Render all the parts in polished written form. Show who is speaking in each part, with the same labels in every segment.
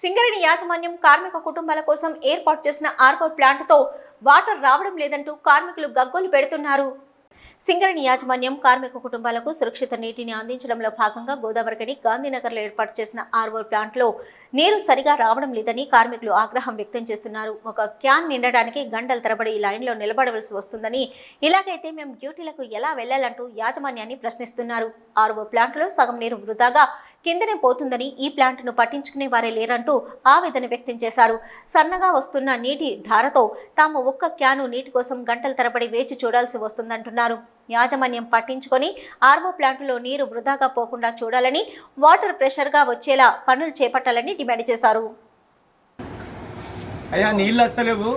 Speaker 1: సింగరేణి యాజమాన్యం కార్మిక కుటుంబాల కోసం ఏర్పాటు చేసిన ఆర్వో ప్లాంట్తో వాటర్ రావడం లేదంటూ కార్మికులు గగ్గోలు పెడుతున్నారు. సింగరేణి యాజమాన్యం కార్మిక కుటుంబాలకు సురక్షిత నీటిని అందించడంలో భాగంగా గోదావరికని గాంధీనగర్లో ఏర్పాటు చేసిన ఆర్వో ప్లాంట్లో నీరు సరిగా రావడం లేదని కార్మికులు ఆగ్రహం వ్యక్తం చేస్తున్నారు. ఒక క్యాన్ నిండడానికి గంటల తరబడి లైన్లో నిలబడవలసి వస్తుందని, ఇలాగైతే మేము డ్యూటీలకు ఎలా వెళ్లాలంటూ యాజమాన్యాన్ని ప్రశ్నిస్తున్నారు. ఆర్వో ప్లాంట్లో సగం నీరు వృధాగా కిందనే పోతుందని, ఈ ప్లాంట్ను పట్టించుకునే వారే లేరంటూ ఆవేదన వ్యక్తం చేశారు. సన్నగా వస్తున్న నీటి ధారతో తాము ఒక్క క్యాను నీటి కోసం గంటల తరబడి వేచి చూడాల్సి వస్తుందంటున్నారు. యాజమాన్యం పట్టించుకొని ఆర్వో ప్లాంట్లో నీరు వృధాగా పోకుండా చూడాలని, వాటర్ ప్రెషర్గా వచ్చేలా పనులు చేపట్టాలని డిమాండ్ చేశారు.
Speaker 2: అయ్యా నీళ్ళు వస్తలేవు,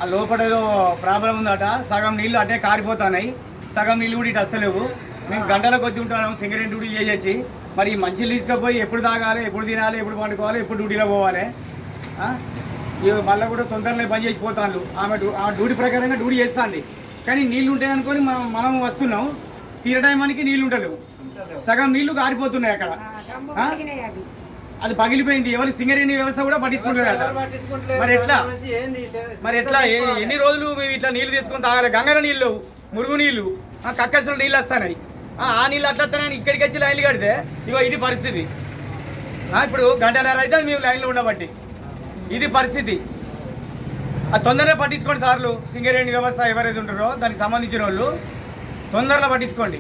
Speaker 2: ఆ లోపల ఏదో ప్రాబ్లం ఉందట. సగం నీళ్ళు అటే కారిపోతున్నాయి, సగం నీళ్ళు కూడా ఇటు వస్తలేవు. మేము గంటల కొద్ది ఉంటాము సింగరేణి డ్యూటీ చేసి. మరి మంచి తీసుకుపోయి ఎప్పుడు తాగాలి, ఎప్పుడు తినాలి, ఎప్పుడు పండుకోవాలి, ఎప్పుడు డ్యూటీలో పోవాలి. మళ్ళీ కూడా తొందరలో పని చేసిపోతాను. ఆ డ్యూటీ ప్రకారంగా డ్యూటీ చేస్తుంది. కానీ నీళ్ళు ఉంటాయి అనుకొని మనం వస్తున్నాం, తీరటానికి నీళ్ళు ఉండలేవు. సగం నీళ్లు కారిపోతున్నాయి అక్కడ. అది పగిలిపోయింది. ఎవరు సింగరేణి వ్యవస్థ కూడా పట్టించుకుంటున్నారు. మరి ఎట్లా ఎన్ని రోజులు మేము ఇట్లా నీళ్ళు తెచ్చుకొని తాగాలి? గంగల నీళ్ళు, మురుగు నీళ్ళు, కక్కసులు నీళ్ళు వస్తున్నాయి. ఆ నీళ్ళు అట్లా వస్తాయని ఇక్కడికి వచ్చి లైన్లు కడితే ఇగో ఇది పరిస్థితి. ఇప్పుడు గంటన్నర అయితే మేము లైన్లో ఉండబట్టి ఇది పరిస్థితి. అది తొందరగా పట్టించుకోండి సార్లు. సింగరేణి వ్యవస్థ ఎవరైతే ఉంటారో దానికి సంబంధించిన వాళ్ళు తొందరగా పట్టించుకోండి.